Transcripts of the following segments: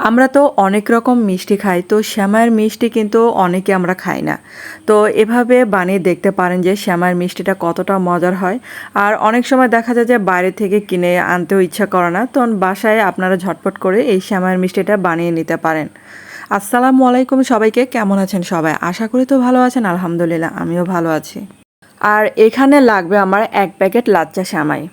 আমরা তো অনেক রকম মিষ্টি খাই, তো সেমাইয়ের মিষ্টি কিন্তু অনেকে আমরা খাই না। তো এভাবে বানিয়ে দেখতে পারেন যে সেমাইয়ের মিষ্টিটা কতটা মজার হয়। আর অনেক সময় দেখা যায় যে বাইরে থেকে কিনে আনতেও ইচ্ছা করে না, তখন বাসায় আপনারা ঝটপট করে এই সেমাইয়ের মিষ্টিটা বানিয়ে নিতে পারেন। আসসালামু আলাইকুম সবাইকে, কেমন আছেন সবাই? আশা করি তো ভালো আছেন, আলহামদুলিল্লাহ আমিও ভালো আছি। আর এখানে লাগবে আমার 1 প্যাকেট লাচ্চা সেমাই।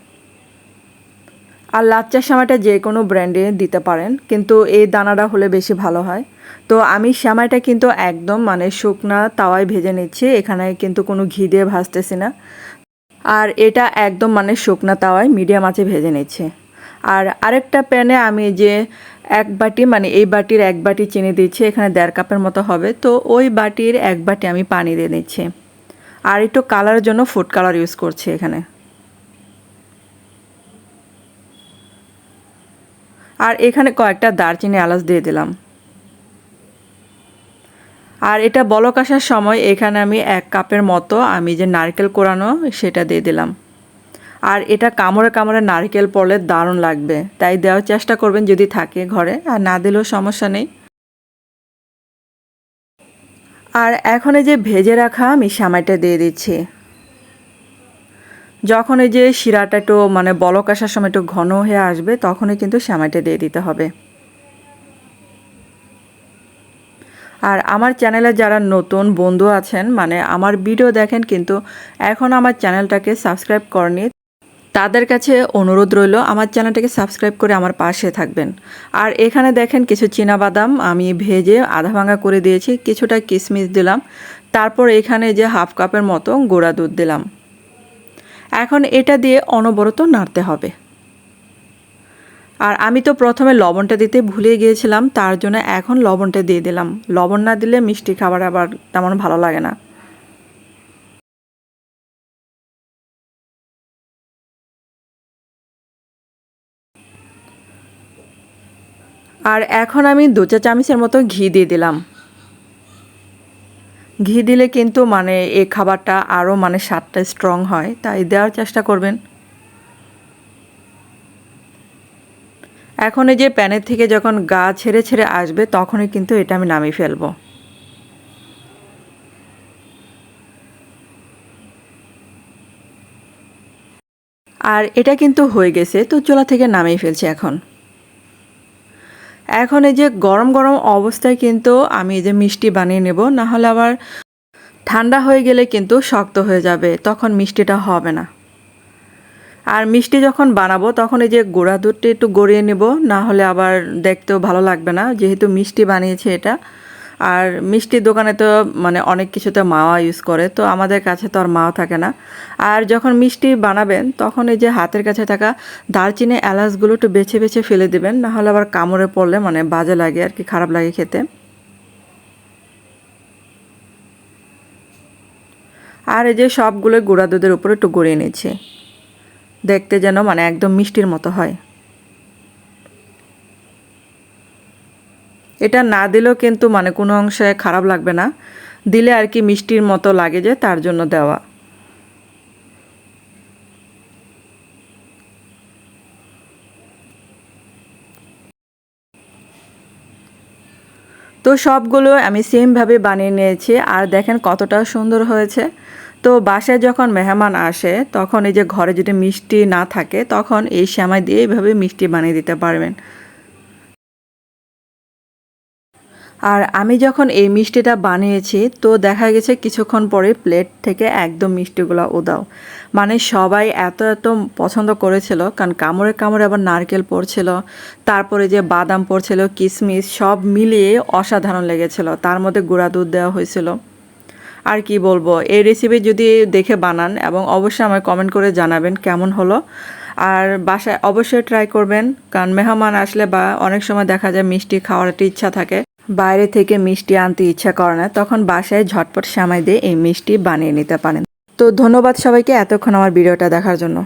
আর লাচ্চা সেমাইটা যে কোনো ব্র্যান্ডে দিতে পারেন, কিন্তু এই দানাটা হলে বেশি ভালো হয়। তো আমি সেমাইটা কিন্তু একদম শুকনা তাওয়ায় ভেজে নিচ্ছি, এখানে কিন্তু কোনো ঘি দিয়ে ভাজতেছি না। আর এটা একদম শুকনা তাওয়ায় মিডিয়াম আঁচে ভেজে নিচ্ছি। আর আরেকটা প্যানে আমি যে 1 বাটি এই বাটির 1 বাটি চিনি দিচ্ছি, এখানে 1.5 কাপের মতো হবে। তো ওই বাটির 1 বাটি আমি পানি দিয়ে নিচ্ছি। আর একটু কালারের জন্য ফুড কালার ইউজ করছি এখানে। আর এখানে কয়েকটা দারচিনি এলাচ দিয়ে দিলাম। আর এটা বলক আসার সময় এখানে আমি 1 কাপের মতো আমি যে নারকেল কোরানো সেটা দিয়ে দিলাম। আর এটা কামড়ে কামড়ে নারকেল পড়লে দারুণ লাগবে, তাই দেওয়ার চেষ্টা করবেন যদি থাকে ঘরে, আর না দিলেও সমস্যা নেই। আর এখন এই যে ভেজে রাখা আমি সেমাইটা দিয়ে দিচ্ছি। যখন এই যে শিরাটা একটু বলক আসার সময় একটু ঘন হয়ে আসবে, তখনই কিন্তু সেমাইটা দিয়ে দিতে হবে। আর আমার চ্যানেলে যারা নতুন বন্ধু আছেন, আমার ভিডিও দেখেন কিন্তু এখন আমার চ্যানেলটাকে সাবস্ক্রাইব করেনি, তাদের কাছে অনুরোধ রইল আমার চ্যানেলটাকে সাবস্ক্রাইব করে আমার পাশে থাকবেন। আর এখানে দেখেন কিছু চীনাবাদাম আমি ভেজে আধা ভাঙা করে দিয়েছি, কিছুটা কিশমিশ দিলাম, তারপর এখানে যে 1/2 কাপের মতো গুঁড়া দুধ দিলাম। এখন এটা দিয়ে অনবরত নাড়তে হবে। আর আমি তো প্রথমে লবণটা দিতে ভুলে গিয়েছিলাম, তার জন্য এখন লবণটা দিয়ে দিলাম। লবণ না দিলে মিষ্টি খাবার আবার তেমন ভালো লাগে না। আর এখন আমি 2 চা চামচের মতো ঘি দিয়ে দিলাম। ঘি দিলে কিন্তু এই খাবারটা আরও স্বাদটা স্ট্রং হয়, তাই দেওয়ার চেষ্টা করবেন। এখন এই যে প্যানের থেকে যখন গা ছেড়ে ছেড়ে আসবে, তখনই কিন্তু এটা আমি নামিয়ে ফেলবো। আর এটা কিন্তু হয়ে গেছে, তো চুলা থেকে নামিয়ে ফেলছি এখন। এখন এই যে গরম গরম অবস্থায় কিন্তু আমি এই যে মিষ্টি বানিয়ে নেব, না হলে আবার ঠান্ডা হয়ে গেলে কিন্তু শক্ত হয়ে যাবে, তখন মিষ্টিটা হবে না। আর মিষ্টি যখন বানাবো তখন এই যে গুঁড়া দুধটা একটু গড়িয়ে নেব, না হলে আবার দেখতেও ভালো লাগবে না, যেহেতু মিষ্টি বানিয়েছে এটা। আর মিষ্টির দোকানে তো অনেক কিছুতে মাওয়া ইউজ করে, তো আমাদের কাছে তো আর মাওয়া থাকে না। আর যখন মিষ্টি বানাবেন তখন এই যে হাতের কাছে থাকা দারচিনি এলাচগুলো একটু বেছে বেছে ফেলে দেবেন, না হলে আবার কামড়ে পড়লে বাজে লাগে আর কি, খারাপ লাগে খেতে। আর এই যে সবগুলো গুঁড়া দুধের উপরে একটু গড়িয়ে নিচ্ছে, দেখতে যেন একদম মিষ্টির মতো হয়। এটা না দিলেও কিন্তু কোনো অংশে খারাপ লাগবে না, দিলে আর কি মিষ্টির মতো লাগে, যে তার জন্য দেওয়া। তো সবগুলো আমি সেমভাবে বানিয়ে নিয়েছি, আর দেখেন কতটা সুন্দর হয়েছে। তো বাসায় যখন মেহমান আসে, তখন এই যে ঘরে যদি মিষ্টি না থাকে, তখন এই সেমাই দিয়ে এইভাবে মিষ্টি বানিয়ে দিতে পারবেন। আর আমি যখন এই মিষ্টিটা বানিয়েছি, তো দেখা গেছে কিছুক্ষণ পরে প্লেট থেকে একদম মিষ্টিগুলো উধাও। সবাই এত এত পছন্দ করেছিল, কারণ কামড়ে কামড়ে আবার নারকেল পড়ছিল, তারপরে যে বাদাম পড়ছিল, কিশমিশ সব মিলিয়ে অসাধারণ লেগেছিল, তার মধ্যে গুঁড়া দুধ দেওয়া হয়েছিল। আর কি বলবো, এই রেসিপি যদি দেখে বানান এবং অবশ্যই আমায় কমেন্ট করে জানাবেন কেমন হলো। আর বাসায় অবশ্যই ট্রাই করবেন, কারণ মেহমান আসলে বা অনেক সময় দেখা যায় মিষ্টি খাওয়ার একটা ইচ্ছা থাকে, বাইরে থেকে মিষ্টি আনতে ইচ্ছা করে না, তখন বাসায় ঝটপট সেমাই দিয়ে এই মিষ্টি বানিয়ে নিতে পারেন। তো ধন্যবাদ সবাইকে এতক্ষণ আমার ভিডিওটা দেখার জন্য।